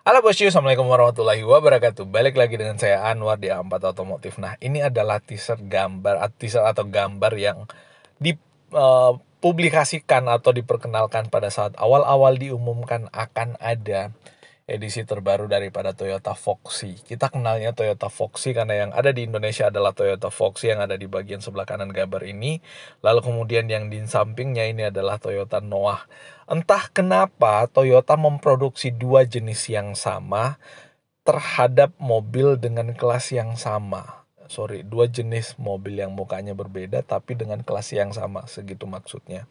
Halo bosku, assalamualaikum warahmatullahi wabarakatuh. Balik lagi dengan saya Anwar di A4 Otomotif. Nah, ini adalah teaser atau gambar yang dipublikasikan atau diperkenalkan pada saat awal-awal diumumkan akan ada edisi terbaru daripada Toyota Foxy. Kita kenalnya Toyota Foxy karena yang ada di Indonesia adalah Toyota Foxy yang ada di bagian sebelah kanan gambar ini. Lalu kemudian yang di sampingnya ini adalah Toyota Noah. Entah kenapa Toyota memproduksi dua jenis yang sama terhadap mobil dengan kelas yang sama. Dua jenis mobil yang mukanya berbeda tapi dengan kelas yang sama, segitu maksudnya.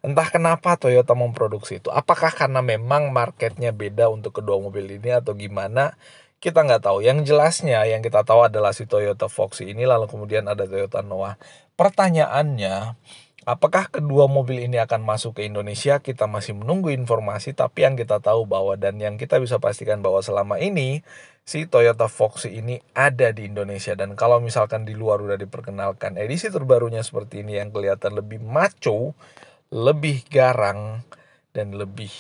Entah kenapa Toyota memproduksi itu. Apakah karena memang marketnya beda untuk kedua mobil ini atau gimana? Kita nggak tahu. Yang jelasnya yang kita tahu adalah si Toyota Foxy ini, lalu kemudian ada Toyota Noah. Pertanyaannya, apakah kedua mobil ini akan masuk ke Indonesia? Kita masih menunggu informasi, tapi yang kita tahu bahwa dan yang kita bisa pastikan bahwa selama ini si Toyota Foxy ini ada di Indonesia. Dan kalau misalkan di luar udah diperkenalkan edisi terbarunya seperti ini yang kelihatan lebih maco, lebih garang, dan lebih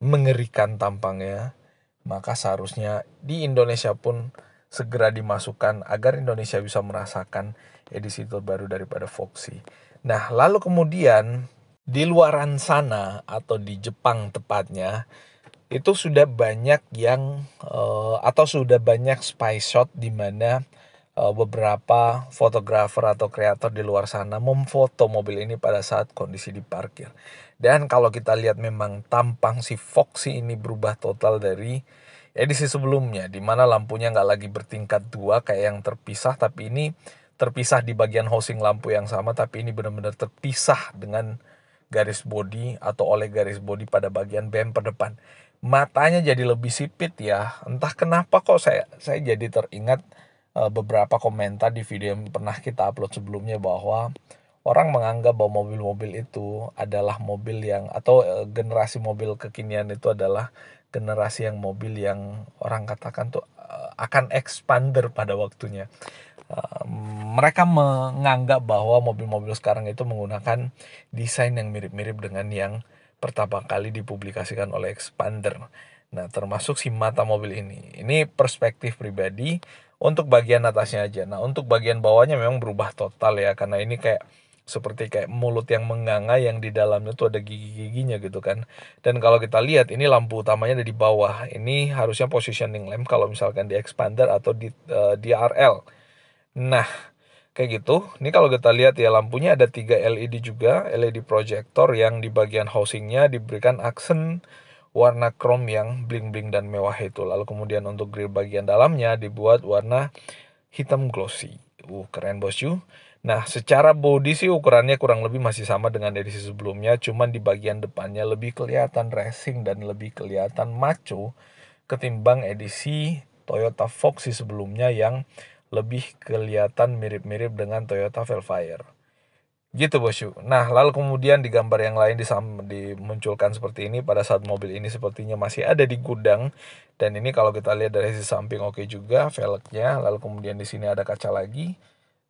mengerikan tampangnya, maka seharusnya di Indonesia pun segera dimasukkan agar Indonesia bisa merasakan edisi terbaru daripada Foxy. Nah, lalu kemudian di luaran sana atau di Jepang tepatnya, itu sudah banyak sudah banyak spy shot di mana beberapa fotografer atau kreator di luar sana memfoto mobil ini pada saat kondisi diparkir. Dan kalau kita lihat memang tampang si Foxy ini berubah total dari edisi sebelumnya, di mana lampunya nggak lagi bertingkat dua kayak yang terpisah, tapi ini terpisah di bagian housing lampu yang sama, tapi ini benar-benar terpisah dengan garis bodi atau oleh garis bodi pada bagian bumper depan. Matanya jadi lebih sipit ya. Entah kenapa kok saya jadi teringat beberapa komentar di video yang pernah kita upload sebelumnya bahwa orang menganggap bahwa mobil-mobil itu adalah mobil yang atau generasi mobil kekinian itu adalah generasi yang mobil yang orang katakan tuh akan expander pada waktunya. Mereka menganggap bahwa mobil-mobil sekarang itu menggunakan desain yang mirip-mirip dengan yang pertama kali dipublikasikan oleh Expander. Nah, termasuk si mata mobil ini. Ini perspektif pribadi untuk bagian atasnya aja. Nah, untuk bagian bawahnya memang berubah total ya, karena ini seperti kayak mulut yang menganga yang di dalamnya tuh ada gigi-giginya gitu kan. Dan kalau kita lihat ini lampu utamanya ada di bawah. Ini harusnya positioning lamp kalau misalkan di Expander atau di DRL. Nah, kayak gitu. Ini kalau kita lihat ya, lampunya ada 3 LED juga, LED projector yang di bagian housingnya diberikan aksen warna chrome yang bling-bling dan mewah itu. Lalu kemudian untuk grill bagian dalamnya dibuat warna hitam glossy. Keren bosku. Nah, secara body sih ukurannya kurang lebih masih sama dengan edisi sebelumnya, cuman di bagian depannya lebih kelihatan racing dan lebih kelihatan maco ketimbang edisi Toyota Foxy sebelumnya yang lebih kelihatan mirip-mirip dengan Toyota Velfire. Gitu bosku. Nah, lalu kemudian di gambar yang lain dimunculkan seperti ini pada saat mobil ini sepertinya masih ada di gudang. Dan ini kalau kita lihat dari sisi samping oke juga velgnya. Lalu kemudian di sini ada kaca lagi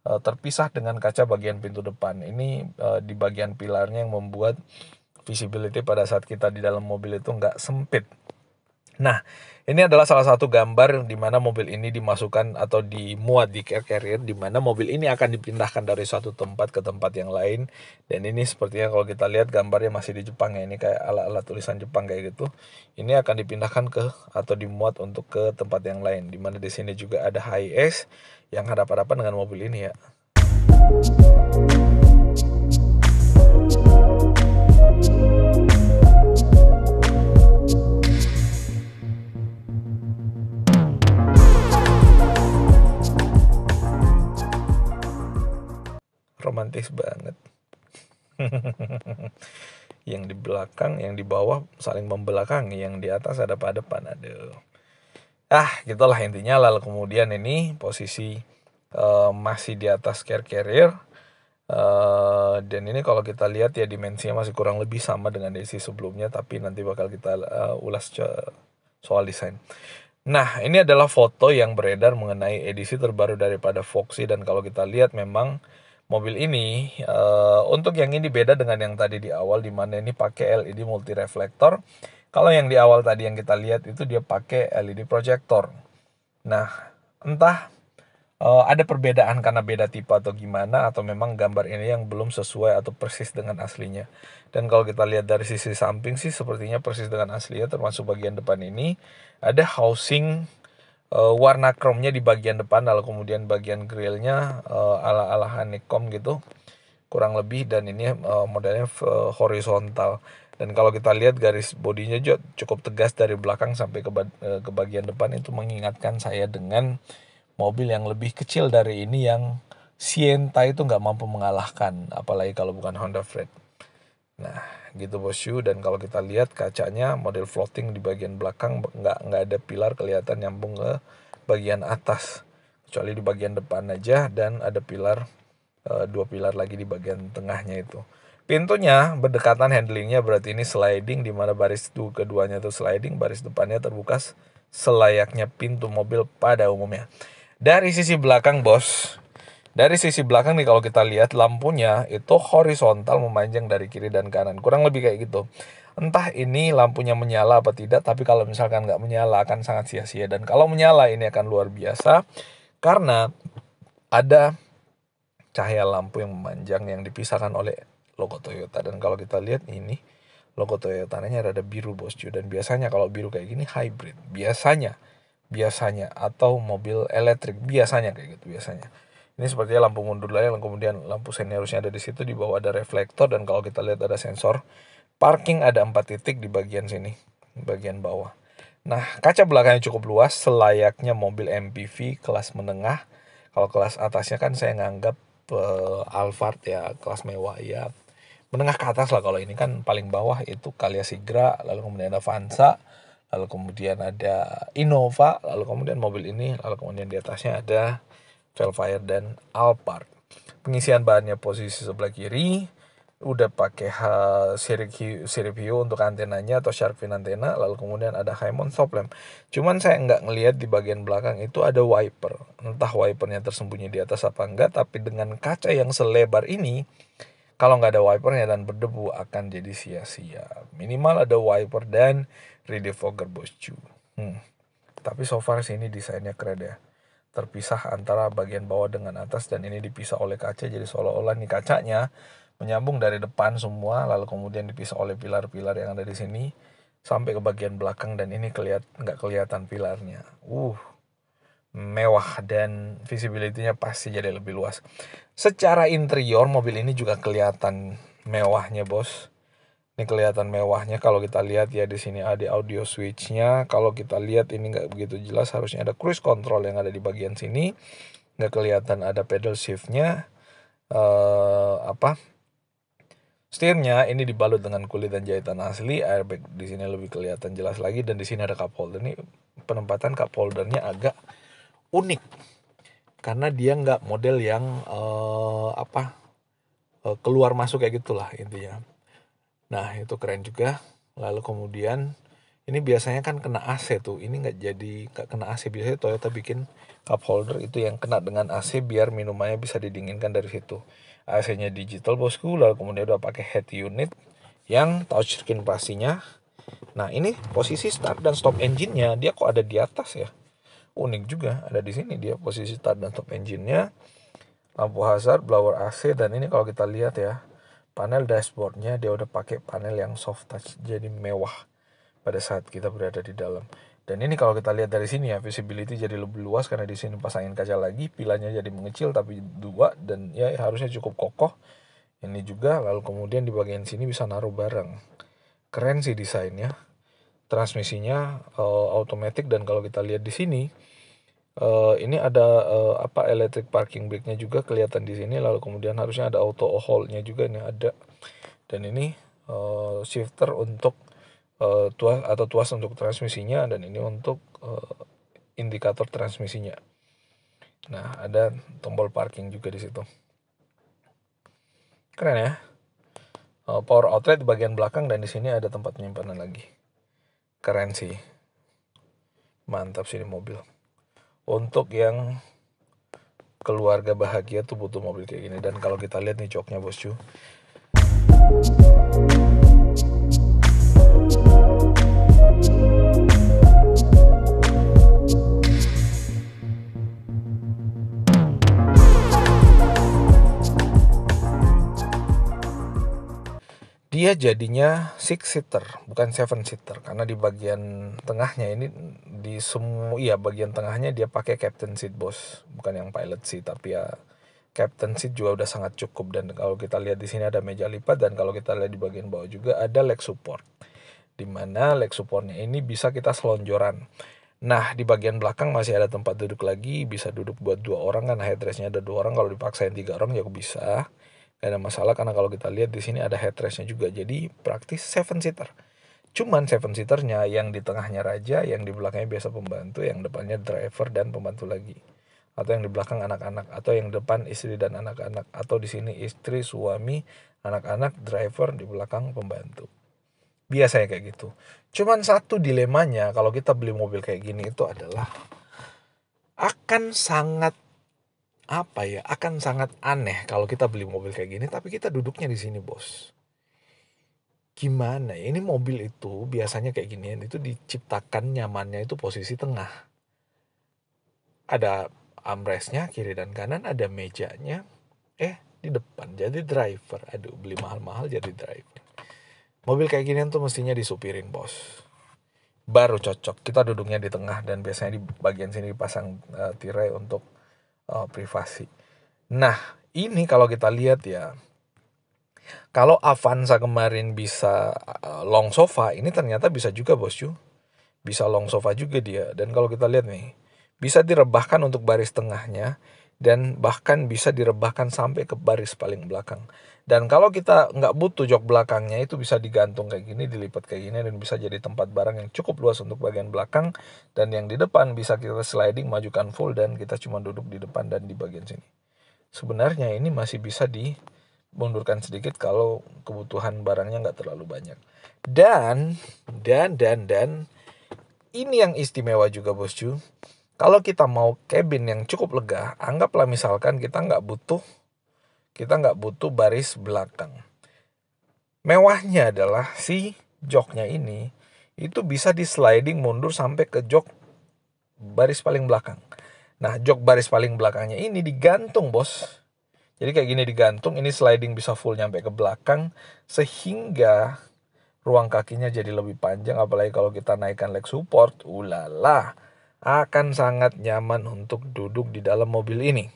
terpisah dengan kaca bagian pintu depan. Ini di bagian pilarnya yang membuat visibility pada saat kita di dalam mobil itu nggak sempit. Nah, ini adalah salah satu gambar di mana mobil ini dimasukkan atau dimuat di car carrier, di mana mobil ini akan dipindahkan dari suatu tempat ke tempat yang lain. Dan ini sepertinya kalau kita lihat gambarnya masih di Jepang ya, ini kayak ala-ala tulisan Jepang kayak gitu. Ini akan dipindahkan atau dimuat untuk ke tempat yang lain, di mana di sini juga ada Hiace yang hadapan-hadapan dengan mobil ini ya. Romantis banget. Yang di belakang, yang di bawah saling membelakangi, yang di atas ada pada depan. Aduh. Gitulah intinya. Lalu kemudian ini posisi masih di atas car carrier. Dan ini kalau kita lihat ya dimensinya masih kurang lebih sama dengan edisi sebelumnya, tapi nanti bakal kita ulas soal desain. Nah, ini adalah foto yang beredar mengenai edisi terbaru daripada Foxy, dan kalau kita lihat memang mobil ini untuk yang ini beda dengan yang tadi di awal, di mana ini pakai LED multi reflektor Kalau yang di awal tadi yang kita lihat itu dia pakai LED projector. Nah, entah ada perbedaan karena beda tipe atau gimana, atau memang gambar ini yang belum sesuai atau persis dengan aslinya. Dan kalau kita lihat dari sisi samping sih sepertinya persis dengan aslinya, termasuk bagian depan ini ada housing warna chrome-nya di bagian depan, lalu kemudian bagian grillnya ala-ala honeycomb gitu kurang lebih, dan ini modelnya horizontal. Dan kalau kita lihat garis bodinya juga cukup tegas dari belakang sampai ke bagian depan, itu mengingatkan saya dengan mobil yang lebih kecil dari ini yang Sienta itu nggak mampu mengalahkan, apalagi kalau bukan Honda Freed. Nah, gitu bosku. Dan kalau kita lihat kacanya model floating di bagian belakang, nggak ada pilar kelihatan nyambung ke bagian atas, kecuali di bagian depan aja, dan ada pilar 2 pilar lagi di bagian tengahnya itu. Pintunya berdekatan, handlingnya berarti ini sliding, di mana baris keduanya itu sliding, baris depannya terbuka selayaknya pintu mobil pada umumnya. Dari sisi belakang bos, dari sisi belakang nih kalau kita lihat lampunya itu horizontal memanjang dari kiri dan kanan, kurang lebih kayak gitu. Entah ini lampunya menyala apa tidak, tapi kalau misalkan nggak menyala akan sangat sia-sia, dan kalau menyala ini akan luar biasa karena ada cahaya lampu yang memanjang yang dipisahkan oleh logo Toyota. Dan kalau kita lihat ini logo Toyotanya rada biru bosku, dan biasanya kalau biru kayak gini hybrid biasanya atau mobil elektrik biasanya kayak gitu biasanya. Ini sepertinya lampu mundur lah, yang kemudian lampu sen harusnya ada di situ, di bawah ada reflektor, dan kalau kita lihat ada sensor parking, ada 4 titik di bagian sini, bagian bawah. Nah, kaca belakangnya cukup luas selayaknya mobil MPV kelas menengah. Kalau kelas atasnya kan saya nganggap Alphard ya, kelas mewah ya, menengah ke atas lah. Kalau ini kan paling bawah itu Calya Sigra, lalu kemudian ada Avanza, lalu kemudian ada Innova, lalu kemudian mobil ini, lalu kemudian di atasnya ada Velfire dan Alphard. Pengisian bahannya posisi sebelah kiri, udah pakai sirip hiu untuk antenanya atau shark fin antena, lalu kemudian ada high mount stop lamp. Cuman saya nggak ngelihat di bagian belakang itu ada wiper, entah wipernya tersembunyi di atas apa enggak, tapi dengan kaca yang selebar ini, kalau nggak ada wipernya dan berdebu akan jadi sia-sia. Minimal ada wiper dan rear defogger bosku. Tapi so far sih ini desainnya keren ya. Terpisah antara bagian bawah dengan atas, dan ini dipisah oleh kaca, jadi seolah-olah nih kacanya menyambung dari depan semua, lalu kemudian dipisah oleh pilar-pilar yang ada di sini sampai ke bagian belakang, dan ini nggak kelihatan pilarnya. Mewah, dan visibility-nya pasti jadi lebih luas. Secara interior mobil ini juga kelihatan mewahnya bos. Ini kelihatan mewahnya kalau kita lihat ya, di sini ada audio switch-nya. Kalau kita lihat ini nggak begitu jelas, harusnya ada cruise control yang ada di bagian sini. Nggak kelihatan ada pedal shift-nya. Setirnya ini dibalut dengan kulit dan jahitan asli. Airbag di sini lebih kelihatan jelas lagi, dan di sini ada cup holder. Ini penempatan cup holdernya agak unik karena dia nggak model yang keluar masuk kayak gitulah intinya. Nah, itu keren juga. Lalu kemudian ini biasanya kan kena AC tuh, ini nggak kena AC. Biasanya Toyota bikin cup holder itu yang kena dengan AC biar minumannya bisa didinginkan dari situ. AC-nya digital bosku, lalu kemudian udah pakai head unit yang touchscreen pastinya. Nah, ini posisi start dan stop engine-nya dia kok ada di atas ya. Unik juga, ada di sini dia posisi start dan stop engine-nya. Lampu hazard, blower AC, dan ini kalau kita lihat ya, panel dashboard-nya dia udah pakai panel yang soft touch, jadi mewah pada saat kita berada di dalam. Dan ini kalau kita lihat dari sini ya, visibility jadi lebih luas karena di sini pasangin kaca lagi, pilanya jadi mengecil tapi 2, dan ya harusnya cukup kokoh. Ini juga, lalu kemudian di bagian sini bisa naruh barang. Keren sih desainnya. Transmisinya automatic, dan kalau kita lihat di sini ini ada electric parking brake-nya juga kelihatan di sini, lalu kemudian harusnya ada auto hold-nya juga ini ada. Dan ini shifter untuk tuas untuk transmisinya, dan ini untuk indikator transmisinya. Nah, ada tombol parking juga di situ. Keren ya. Power outlet di bagian belakang, dan di sini ada tempat penyimpanan lagi. Keren sih. Mantap sih ini mobil. Untuk yang keluarga bahagia tuh butuh mobil kayak gini. Dan kalau kita lihat nih joknya bosku, dia jadinya 6-seater, bukan 7-seater. Karena di bagian tengahnya ini, bagian tengahnya dia pakai captain seat bos. Bukan yang pilot seat, tapi ya captain seat juga udah sangat cukup. Dan kalau kita lihat di sini ada meja lipat, dan kalau kita lihat di bagian bawah juga ada leg support. Dimana leg supportnya ini bisa kita selonjoran. Nah, di bagian belakang masih ada tempat duduk lagi, bisa duduk buat 2 orang kan, headrestnya ada 2 orang, kalau dipaksain 3 orang ya bisa. Gak ada masalah karena kalau kita lihat di sini ada headrestnya juga, jadi praktis 7-seater. Cuman 7-seaternya yang di tengahnya raja, yang di belakangnya biasa pembantu, yang depannya driver dan pembantu lagi. Atau yang di belakang anak-anak, atau yang depan istri dan anak-anak, atau di sini istri, suami, anak-anak, driver, di belakang pembantu. Biasanya kayak gitu. Cuman satu dilemanya kalau kita beli mobil kayak gini itu adalah akan sangat aneh kalau kita beli mobil kayak gini tapi kita duduknya di sini, bos. Gimana ya? Ini mobil itu biasanya kayak ginian itu diciptakan nyamannya itu posisi tengah. Ada armrestnya kiri dan kanan, ada mejanya. Di depan jadi driver. Aduh, beli mahal-mahal jadi driver. Mobil kayak ginian tuh mestinya disupirin, bos. Baru cocok. Kita duduknya di tengah dan biasanya di bagian sini dipasang tirai untuk privasi. Nah, ini kalau kita lihat ya, kalau Avanza kemarin bisa long sofa, ini ternyata bisa juga, bosku. Bisa long sofa juga dia. Dan kalau kita lihat nih, bisa direbahkan untuk baris tengahnya, dan bahkan bisa direbahkan sampai ke baris paling belakang. Dan kalau kita nggak butuh jok belakangnya, itu bisa digantung kayak gini, dilipat kayak gini, dan bisa jadi tempat barang yang cukup luas untuk bagian belakang. Dan yang di depan bisa kita sliding, majukan full, dan kita cuma duduk di depan dan di bagian sini. Sebenarnya ini masih bisa dimundurkan sedikit kalau kebutuhan barangnya nggak terlalu banyak. Dan ini yang istimewa juga, bosku. Kalau kita mau cabin yang cukup lega, anggaplah misalkan kita nggak butuh baris belakang. Mewahnya adalah si joknya ini itu bisa di sliding mundur sampai ke jok baris paling belakang. Nah, jok baris paling belakangnya ini digantung, bos. Jadi kayak gini digantung, ini sliding bisa full nyampe ke belakang, sehingga ruang kakinya jadi lebih panjang. Apalagi kalau kita naikkan leg support, ulala, akan sangat nyaman untuk duduk di dalam mobil ini.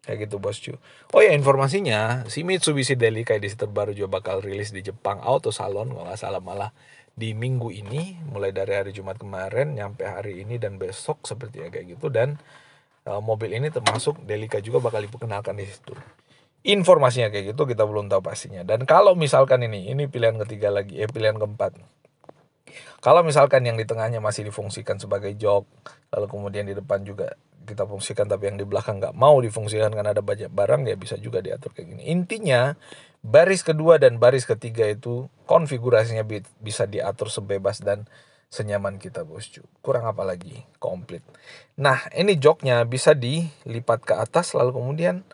Kayak gitu, bosku. Oh ya, informasinya, si Mitsubishi Delica edisi terbaru juga bakal rilis di Jepang Auto Salon, kalau nggak salah malah di minggu ini, mulai dari hari Jumat kemarin nyampe hari ini dan besok sepertinya kayak gitu. Dan mobil ini termasuk Delica juga bakal diperkenalkan di situ. Informasinya kayak gitu, kita belum tahu pastinya. Dan kalau misalkan ini pilihan ketiga lagi, pilihan keempat. Kalau misalkan yang di tengahnya masih difungsikan sebagai jok, lalu kemudian di depan juga kita fungsikan, tapi yang di belakang nggak mau difungsikan karena ada banyak barang, ya bisa juga diatur kayak gini. Intinya, baris kedua dan baris ketiga itu konfigurasinya bisa diatur sebebas dan senyaman kita, bosku. Kurang apa lagi? Komplit. Nah, ini joknya bisa dilipat ke atas lalu kemudian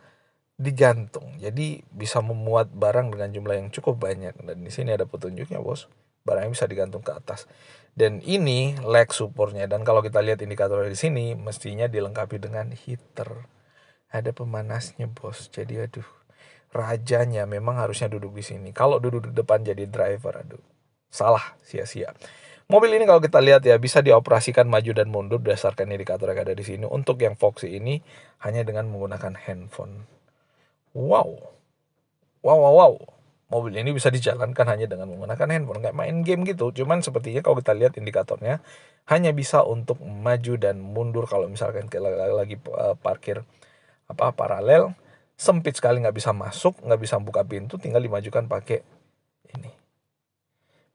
digantung. Jadi bisa memuat barang dengan jumlah yang cukup banyak. Dan di sini ada petunjuknya, bos. Barangnya bisa digantung ke atas. Dan ini leg supportnya. Dan kalau kita lihat indikator di sini, mestinya dilengkapi dengan heater. Ada pemanasnya, bos. Jadi aduh, rajanya memang harusnya duduk di sini. Kalau duduk di depan jadi driver, aduh, salah, sia-sia. Mobil ini kalau kita lihat ya, bisa dioperasikan maju dan mundur berdasarkan indikator yang ada di sini. Untuk yang Foxy ini hanya dengan menggunakan handphone. Wow. Mobil ini bisa dijalankan hanya dengan menggunakan handphone, nggak main game gitu. Cuman sepertinya kalau kita lihat indikatornya, hanya bisa untuk maju dan mundur kalau misalkan kita lagi parkir paralel, sempit sekali, nggak bisa masuk, nggak bisa buka pintu, tinggal dimajukan pakai ini.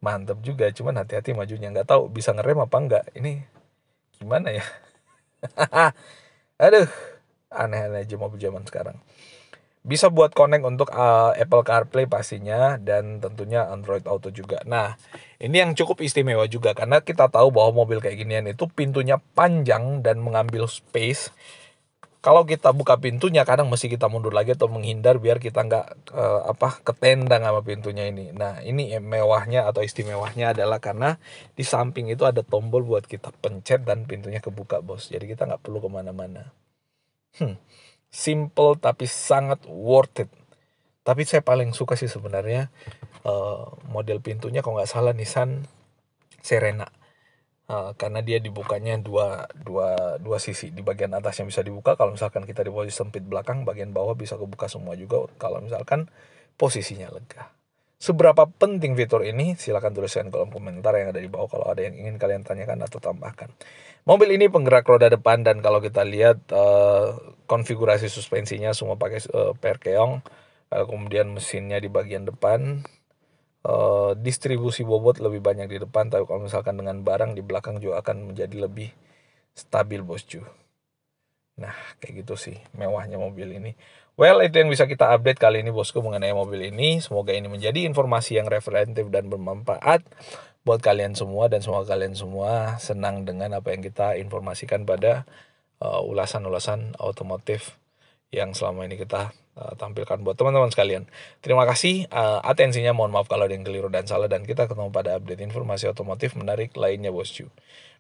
Mantap juga, cuman hati-hati majunya, nggak tahu bisa ngerem apa enggak. Ini gimana ya? Aduh, aneh-aneh aja mobil zaman sekarang. Bisa buat connect untuk Apple CarPlay pastinya, dan tentunya Android Auto juga. Nah, ini yang cukup istimewa juga karena kita tahu bahwa mobil kayak ginian itu pintunya panjang dan mengambil space. Kalau kita buka pintunya kadang mesti kita mundur lagi atau menghindar biar kita nggak ketendang sama pintunya ini. Nah, ini mewahnya atau istimewanya adalah karena di samping itu ada tombol buat kita pencet dan pintunya kebuka, bos. Jadi kita nggak perlu kemana-mana. Simple tapi sangat worth it. Tapi saya paling suka sih sebenarnya model pintunya kalau nggak salah Nissan Serena. Karena dia dibukanya dua sisi. Di bagian atasnya bisa dibuka kalau misalkan kita di posisi sempit belakang, bagian bawah bisa kebuka semua juga kalau misalkan posisinya lega. Seberapa penting fitur ini? Silahkan tuliskan kolom komentar yang ada di bawah kalau ada yang ingin kalian tanyakan atau tambahkan. Mobil ini penggerak roda depan, dan kalau kita lihat konfigurasi suspensinya semua pakai per keong. Kemudian mesinnya di bagian depan. Distribusi bobot lebih banyak di depan, tapi kalau misalkan dengan barang di belakang juga akan menjadi lebih stabil, bosku. Nah, kayak gitu sih mewahnya mobil ini. Well, itu yang bisa kita update kali ini, bosku, mengenai mobil ini. Semoga ini menjadi informasi yang referentif dan bermanfaat buat kalian semua, dan semoga kalian semua senang dengan apa yang kita informasikan pada ulasan-ulasan otomotif yang selama ini kita tampilkan buat teman-teman sekalian. Terima kasih atensinya, mohon maaf kalau ada yang keliru dan salah, dan kita ketemu pada update informasi otomotif menarik lainnya, bosku.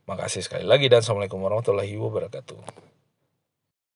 Makasih sekali lagi, dan assalamualaikum warahmatullahi wabarakatuh.